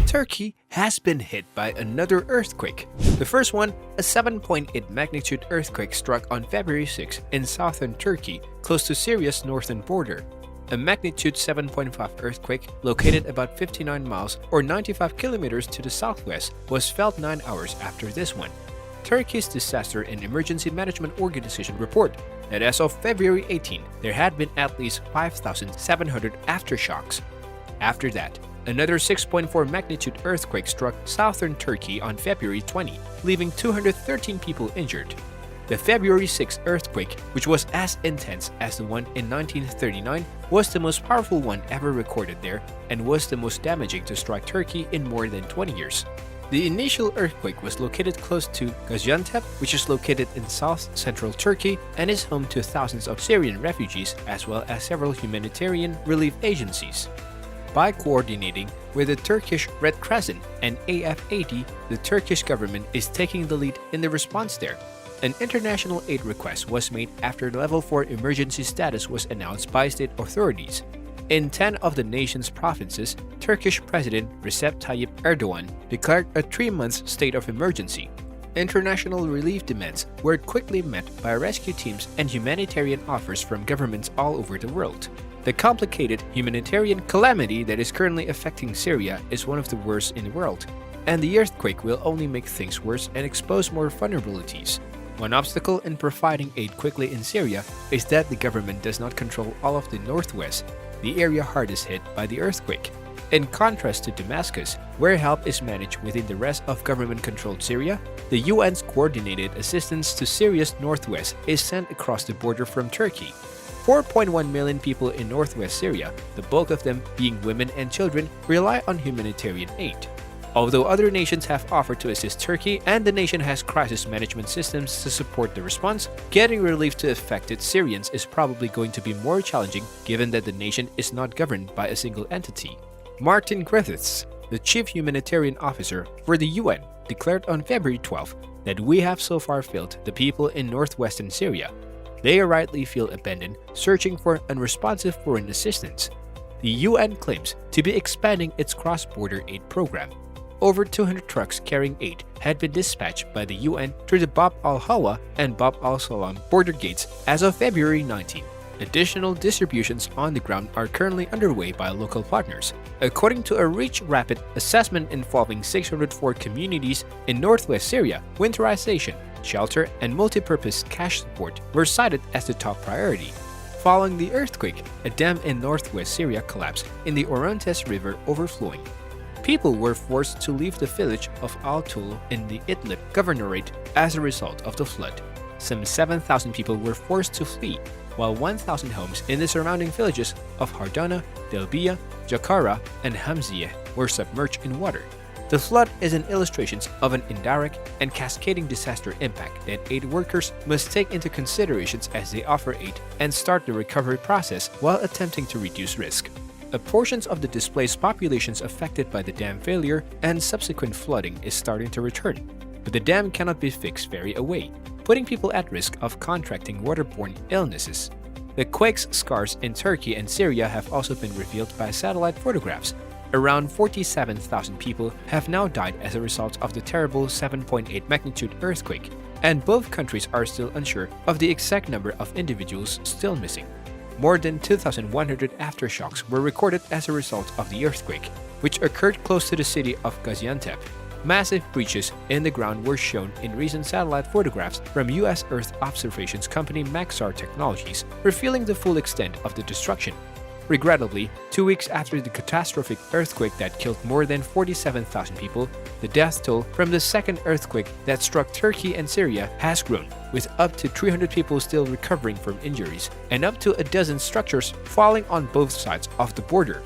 Turkey has been hit by another earthquake. The first one, a 7.8 magnitude earthquake, struck on February 6 in southern Turkey, close to Syria's northern border. A magnitude 7.5 earthquake, located about 59 miles or 95 kilometers to the southwest, was felt 9 hours after this one. Turkey's Disaster and Emergency Management Organization report that as of February 18, there had been at least 5,700 aftershocks. After that, another 6.4 magnitude earthquake struck southern Turkey on February 20, leaving 213 people injured. The February 6 earthquake, which was as intense as the one in 1939, was the most powerful one ever recorded there and was the most damaging to strike Turkey in more than 20 years. The initial earthquake was located close to Gaziantep, which is located in south-central Turkey and is home to thousands of Syrian refugees as well as several humanitarian relief agencies. By coordinating with the Turkish Red Crescent and AFAD, the Turkish government is taking the lead in the response there. An international aid request was made after Level 4 emergency status was announced by state authorities. In 10 of the nation's provinces, Turkish President Recep Tayyip Erdogan declared a 3-month state of emergency. International relief demands were quickly met by rescue teams and humanitarian offers from governments all over the world. The complicated humanitarian calamity that is currently affecting Syria is one of the worst in the world, and the earthquake will only make things worse and expose more vulnerabilities. One obstacle in providing aid quickly in Syria is that the government does not control all of the northwest, the area hardest hit by the earthquake. In contrast to Damascus, where help is managed within the rest of government-controlled Syria, the UN's coordinated assistance to Syria's northwest is sent across the border from Turkey. 4.1 million people in northwest Syria, the bulk of them being women and children, rely on humanitarian aid. Although other nations have offered to assist Turkey and the nation has crisis management systems to support the response, getting relief to affected Syrians is probably going to be more challenging given that the nation is not governed by a single entity. Martin Griffiths, the chief humanitarian officer for the UN, declared on February 12 that we have so far failed the people in northwestern Syria. They rightly feel abandoned, searching for unresponsive foreign assistance. The UN claims to be expanding its cross-border aid program. Over 200 trucks carrying aid had been dispatched by the UN through the Bab al-Hawa and Bab al-Salam border gates as of February 19. Additional distributions on the ground are currently underway by local partners. According to a Reach Rapid assessment involving 604 communities in northwest Syria, winterization, shelter, and multipurpose cash support were cited as the top priority. Following the earthquake, a dam in northwest Syria collapsed in the Orontes River, overflowing. People were forced to leave the village of Al-Tul in the Idlib governorate as a result of the flood. Some 7,000 people were forced to flee, while 1,000 homes in the surrounding villages of Hardana, Delbiya, Jakara, and Hamzieh were submerged in water. The flood is an illustration of an indirect and cascading disaster impact that aid workers must take into consideration as they offer aid and start the recovery process while attempting to reduce risk. A portion of the displaced populations affected by the dam failure and subsequent flooding is starting to return, but the dam cannot be fixed very away, putting people at risk of contracting waterborne illnesses. The quake's scars in Turkey and Syria have also been revealed by satellite photographs. Around 47,000 people have now died as a result of the terrible 7.8 magnitude earthquake, and both countries are still unsure of the exact number of individuals still missing. More than 2,100 aftershocks were recorded as a result of the earthquake, which occurred close to the city of Gaziantep. Massive breaches in the ground were shown in recent satellite photographs from U.S. Earth observations company Maxar Technologies, revealing the full extent of the destruction. Regrettably, 2 weeks after the catastrophic earthquake that killed more than 47,000 people, the death toll from the second earthquake that struck Turkey and Syria has grown, with up to 300 people still recovering from injuries and up to a dozen structures falling on both sides of the border.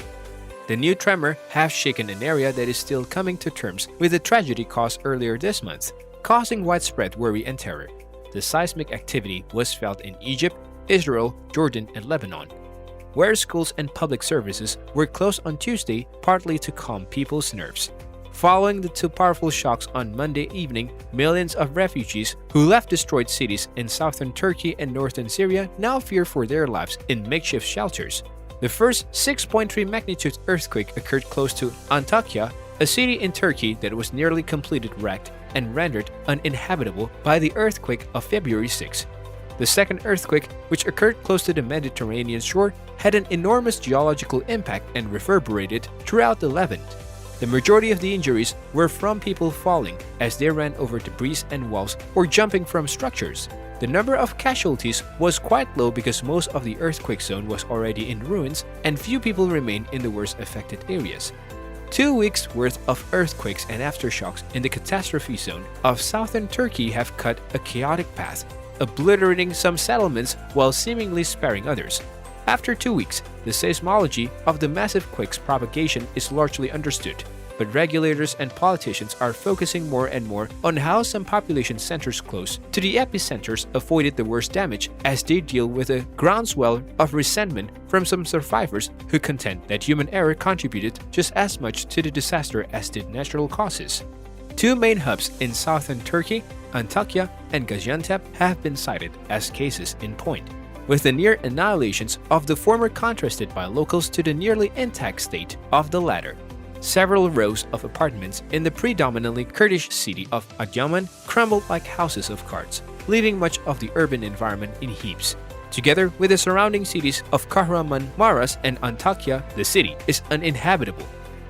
The new tremor has shaken an area that is still coming to terms with the tragedy caused earlier this month, causing widespread worry and terror. The seismic activity was felt in Egypt, Israel, Jordan, and Lebanon, where schools and public services were closed on Tuesday, partly to calm people's nerves. Following the two powerful shocks on Monday evening, millions of refugees who left destroyed cities in southern Turkey and northern Syria now fear for their lives in makeshift shelters. The first 6.3 magnitude earthquake occurred close to Antakya, a city in Turkey that was nearly completed wrecked and rendered uninhabitable by the earthquake of February 6. The second earthquake, which occurred close to the Mediterranean shore, had an enormous geological impact and reverberated throughout the Levant. The majority of the injuries were from people falling as they ran over debris and walls or jumping from structures. The number of casualties was quite low because most of the earthquake zone was already in ruins and few people remained in the worst affected areas. 2 weeks' worth of earthquakes and aftershocks in the catastrophe zone of southern Turkey have cut a chaotic path, obliterating some settlements while seemingly sparing others. After 2 weeks, the seismology of the massive quake's propagation is largely understood, but regulators and politicians are focusing more and more on how some population centers close to the epicenters avoided the worst damage as they deal with a groundswell of resentment from some survivors who contend that human error contributed just as much to the disaster as did natural causes. 2 main hubs in southern Turkey, Antakya and Gaziantep, have been cited as cases in point, with the near annihilations of the former contrasted by locals to the nearly intact state of the latter. Several rows of apartments in the predominantly Kurdish city of Adıyaman crumbled like houses of cards, leaving much of the urban environment in heaps. Together with the surrounding cities of Kahramanmaraş and Antakya, the city is uninhabitable.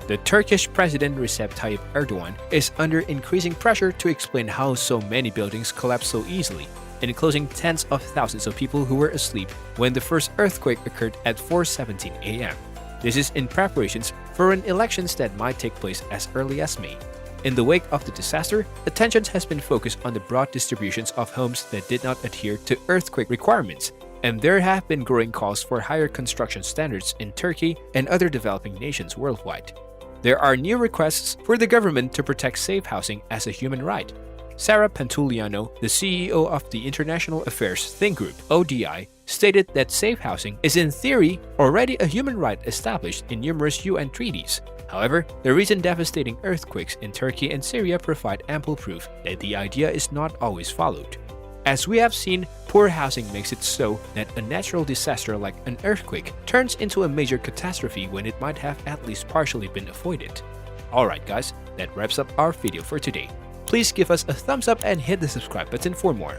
The Turkish President Recep Tayyip Erdogan is under increasing pressure to explain how so many buildings collapsed so easily, enclosing tens of thousands of people who were asleep when the first earthquake occurred at 4:17 a.m. This is in preparations for an elections that might take place as early as May. In the wake of the disaster, attention has been focused on the broad distributions of homes that did not adhere to earthquake requirements, and there have been growing calls for higher construction standards in Turkey and other developing nations worldwide. There are new requests for the government to protect safe housing as a human right. Sara Pantuliano, the CEO of the International Affairs Think Group (ODI), stated that safe housing is in theory already a human right established in numerous UN treaties. However, the recent devastating earthquakes in Turkey and Syria provide ample proof that the idea is not always followed. As we have seen, poor housing makes it so that a natural disaster like an earthquake turns into a major catastrophe when it might have at least partially been avoided. Alright guys, that wraps up our video for today. Please give us a thumbs up and hit the subscribe button for more.